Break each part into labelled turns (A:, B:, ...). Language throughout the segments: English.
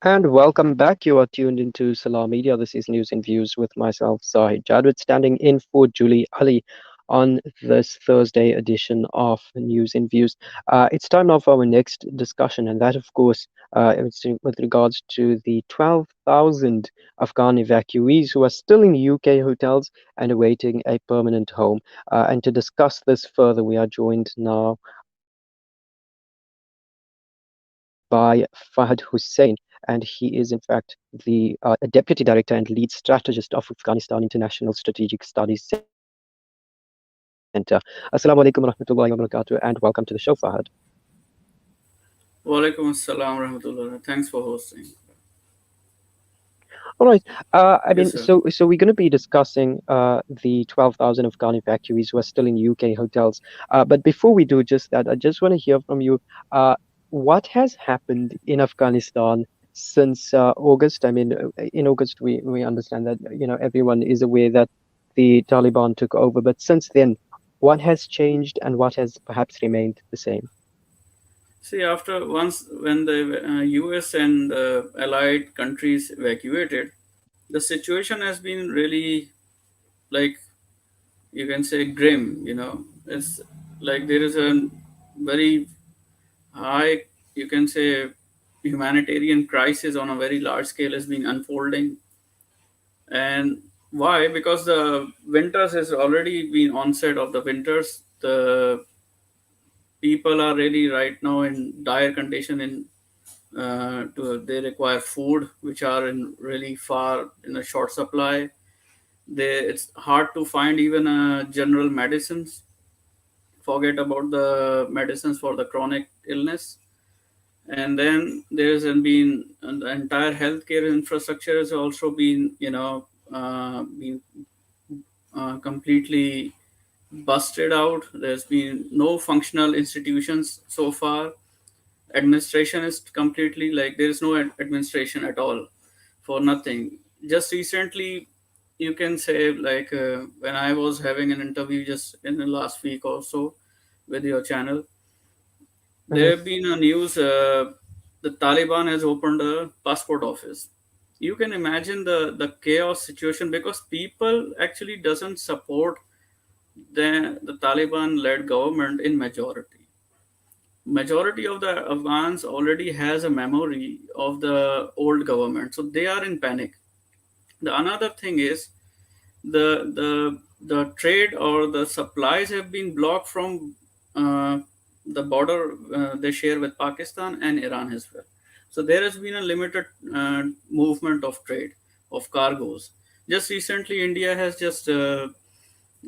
A: And welcome back. You are tuned into Salam Media. This is News and Views with myself, Zahid Jadwid, standing in for Julie Ali on this Thursday edition of News and Views. It's time now for our next discussion, and that, of course, is with regards to the 12,000 Afghan evacuees who are still in UK hotels and awaiting a permanent home. And to discuss this further, we are joined now by Fahad Hussain, and he is, in fact, the Deputy Director and Lead Strategist of Afghanistan International Strategic Studies Center. Assalamu alaikum warahmatullahi wabarakatuh, and welcome to the show, Fahad.
B: Walaikum assalam rahmatullah. Thanks for hosting.
A: All right.
B: Yes, sir.
A: So we're going to be discussing the 12,000 Afghan evacuees who are still in UK hotels. But before we do just that, I just want to hear from you. What has happened in Afghanistan since August? In August, we understand that, everyone is aware that the Taliban took over. But since then, what has changed and what has perhaps remained the same?
B: See, after once when the US and allied countries evacuated, the situation has been really, like, you can say, grim. It's like there is a very high, you can say, humanitarian crisis on a very large scale has been unfolding. And why? Because the winters has already been onset of the winters. The people are really right now in dire condition. They require food which are in really far in a short supply. It's hard to find even general medicines. Forget about the medicines for the chronic illness. And then there's been the entire healthcare infrastructure has also been completely busted out. There's been no functional institutions so far. Administration is completely, like, there is no administration at all for nothing. Just recently, you can say, like, when I was having an interview just in the last week or so with your channel, there
A: Mhm,
B: have been a news, the Taliban has opened a passport office. You can imagine the chaos situation, because people actually doesn't support the Taliban led government in majority of the Afghans already has a memory of the old government, so they are in panic. The another thing is the trade or the supplies have been blocked from the border they share with Pakistan and Iran as well. So there has been a limited movement of trade of cargoes. Just recently, India has just got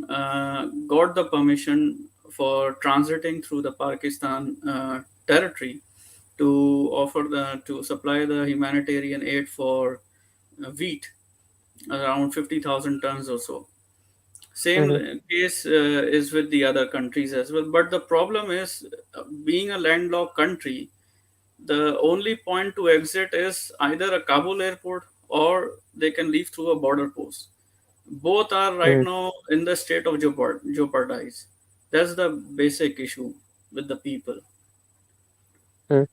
B: the permission for transiting through the Pakistan territory to to supply the humanitarian aid for wheat, around 50,000 tons or so. Same
A: mhm,
B: case is with the other countries as well. But the problem is, being a landlocked country, the only point to exit is either a Kabul airport or they can leave through a border post. Both are right
A: mhm.
B: now in the state of jeopardize. That's the basic issue with the people.
A: Mm.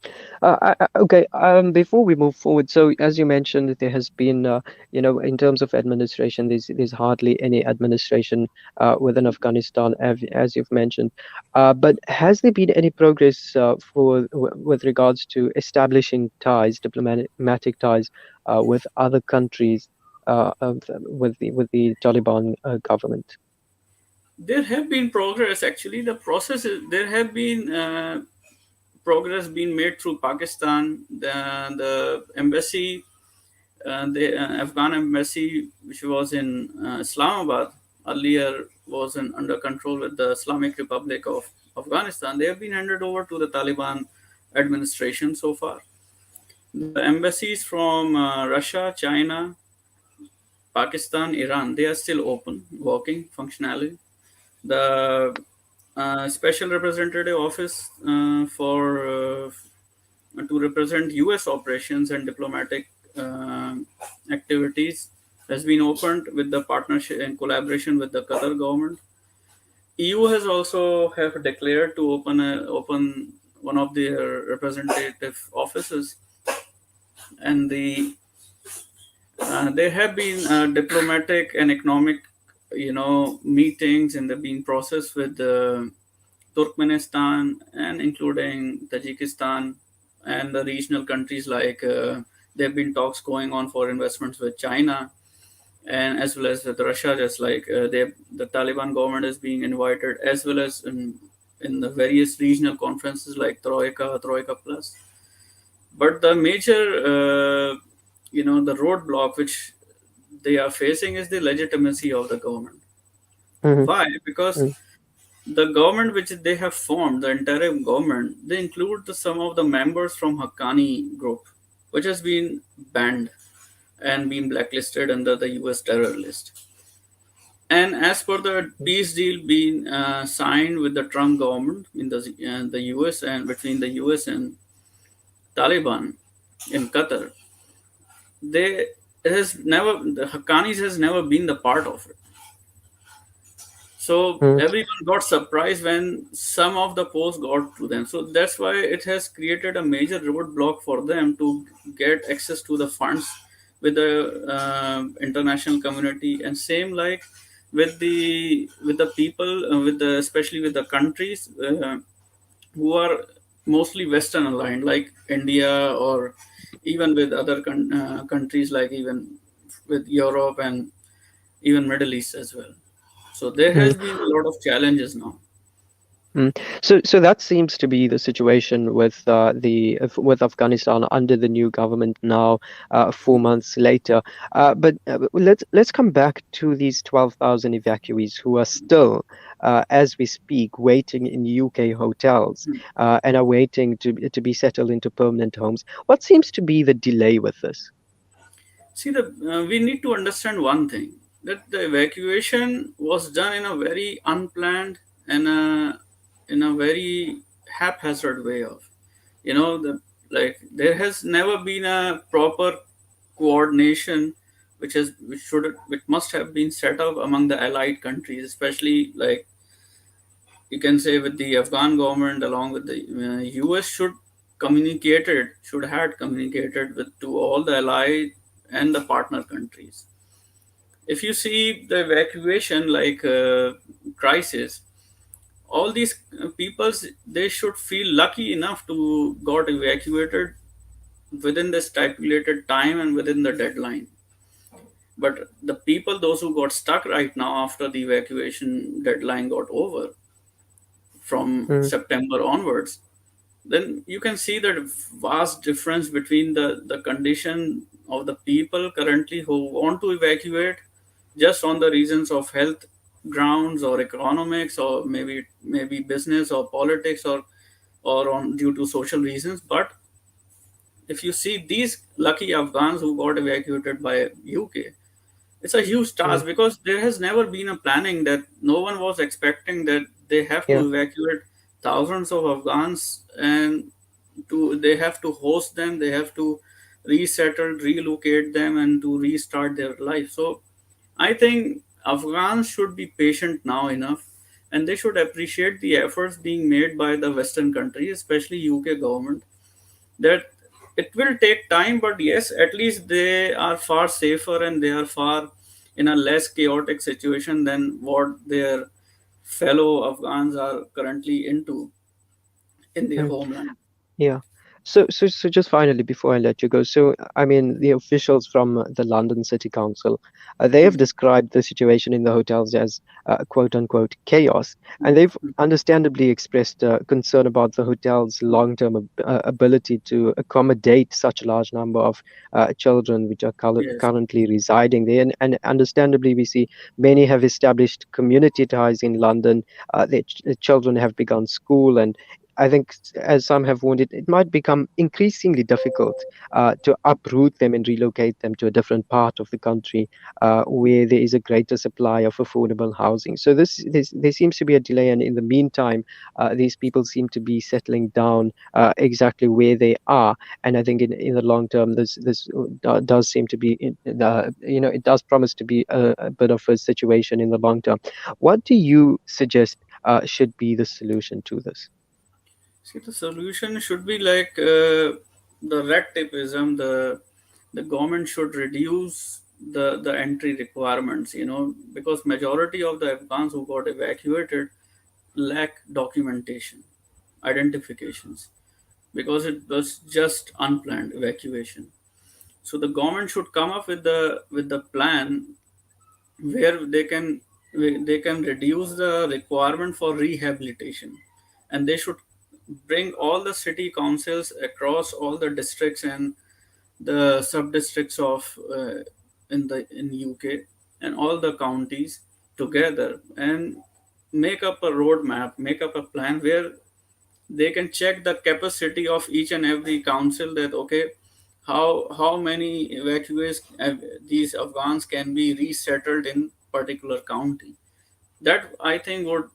A: Okay, before we move forward, so as you mentioned, there has been, in terms of administration, there's hardly any administration within Afghanistan, as you've mentioned. But has there been any progress with regards to establishing ties, diplomatic ties, with other countries, with the Taliban government?
B: There have been progress, actually. The process is, there have been progress being made through Pakistan. The embassy, the Afghan embassy, which was in Islamabad earlier, was under control with the Islamic Republic of Afghanistan. They have been handed over to the Taliban administration so far. The embassies from Russia, China, Pakistan, Iran, they are still open, working functionally. The special representative office for to represent U.S. operations and diplomatic uh, activities has been opened with the partnership and collaboration with the Qatar government. EU has also have declared to open one of their representative offices and there have been diplomatic and economic, meetings, and they've been processed with Turkmenistan and including Tajikistan and the regional countries like there have been talks going on for investments with China and as well as with Russia, just like the Taliban government is being invited, as well as in the various regional conferences like Troika Plus. But the major, the roadblock which they are facing is the legitimacy of the government.
A: Hmm.
B: Why? Because the government which they have formed, the interim government, they include some of the members from Haqqani group, which has been banned and been blacklisted under the US terror list. And as per the peace deal being signed with the Trump government in the US and between the US and Taliban in Qatar, they it has never the Haqqanis has never been the part of it. So
A: Hmm.
B: everyone got surprised when some of the posts got to them. So that's why it has created a major roadblock for them to get access to the funds with the international community. And same like with the people, with the especially with the countries who are mostly Western aligned, like India or even with other countries like even with Europe and even Middle East as well. So there has been a lot of challenges now.
A: Mm. So that seems to be the situation with with Afghanistan under the new government now, 4 months later. But let's come back to these 12,000 evacuees who are still, as we speak, waiting in UK hotels and are waiting to be settled into permanent homes. What seems to be the delay with this?
B: See, we need to understand one thing, that the evacuation was done in a very unplanned and in a very haphazard way. Of the like there has never been a proper coordination which must have been set up among the allied countries, especially like you can say with the Afghan government along with the US should had communicated with to all the allied and the partner countries. If you see the evacuation like crisis, all these peoples they should feel lucky enough to got evacuated within the stipulated time and within the deadline. But the people, those who got stuck right now after the evacuation deadline got over from
A: Mm,
B: September onwards, then you can see that vast difference between the condition of the people currently who want to evacuate just on the reasons of health grounds or economics or maybe business or politics or on due to social reasons. But if you see these lucky Afghans who got evacuated by UK, it's a huge
A: mm,
B: task because there has never been a planning that no one was expecting that they have
A: yeah.
B: to evacuate thousands of Afghans and they have to host them, they have to resettle, relocate them, and to restart their life. So I think Afghans should be patient now enough, and they should appreciate the efforts being made by the Western countries, especially UK government, that it will take time, but yes, at least they are far safer and they are far in a less chaotic situation than what their fellow Afghans are currently into in their
A: Mm.
B: homeland.
A: Yeah. So just finally, before I let you go, so I mean, the officials from the London City Council, they have
B: Hmm.
A: described the situation in the hotels as quote unquote chaos, and they've understandably expressed concern about the hotel's long-term ability to accommodate such a large number of children which are
B: Yes.
A: currently residing there. And understandably, we see many have established community ties in London. Their children have begun school, and I think, as some have warned, it might become increasingly difficult to uproot them and relocate them to a different part of the country where there is a greater supply of affordable housing. So there seems to be a delay, and in the meantime, these people seem to be settling down exactly where they are. And I think in the long term, this does seem to be, it does promise to be a bit of a situation in the long term. What do you suggest should be the solution to this?
B: See, the solution should be like the red tapeism, the government should reduce the entry requirements, because majority of the Afghans who got evacuated lack documentation, identifications, because it was just unplanned evacuation. So the government should come up with the plan where they can reduce the requirement for rehabilitation, and they should bring all the city councils across all the districts and the sub districts of in UK, and all the counties together, and make up a roadmap, make up a plan where they can check the capacity of each and every council, that okay, how many evacuees these Afghans can be resettled in particular county. That I think would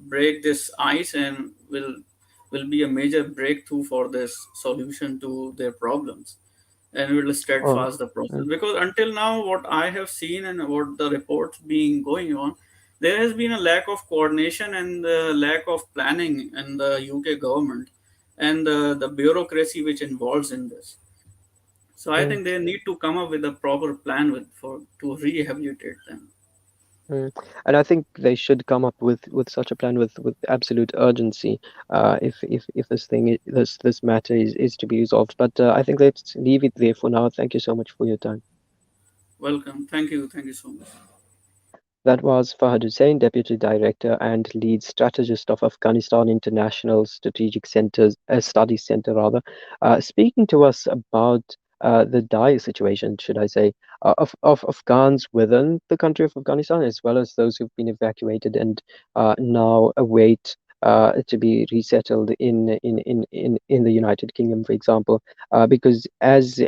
B: break this ice, and will be a major breakthrough for this solution to their problems, and will
A: Oh,
B: steadfast the process,
A: mm,
B: because until now what I have seen and what the reports being going on, there has been a lack of coordination and the lack of planning in the UK government, and the bureaucracy which involves in this. So I
A: mm,
B: think they need to come up with a proper plan for to rehabilitate them.
A: mm. And I think they should come up with such a plan with absolute urgency, if this this matter is to be resolved. But I think let's leave it there for now. Thank you so much for your time.
B: Welcome, thank you so much.
A: That was Fahad Hussain, Deputy Director and Lead Strategist of Afghanistan International Strategic Studies Center, rather, speaking to us about the dire situation, should I say, of Afghans within the country of Afghanistan, as well as those who've been evacuated and now await to be resettled in the United Kingdom, for example, because as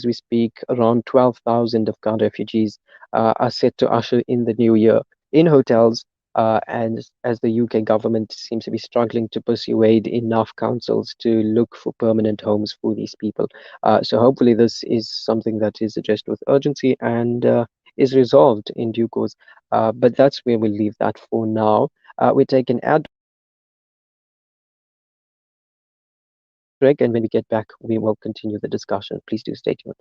A: we speak, around 12,000 Afghan refugees are set to usher in the new year in hotels, and as the UK government seems to be struggling to persuade enough councils to look for permanent homes for these people. So hopefully this is something that is addressed with urgency and is resolved in due course. But that's where we'll leave that for now. We take an ad break, and when we get back, we will continue the discussion. Please do stay tuned.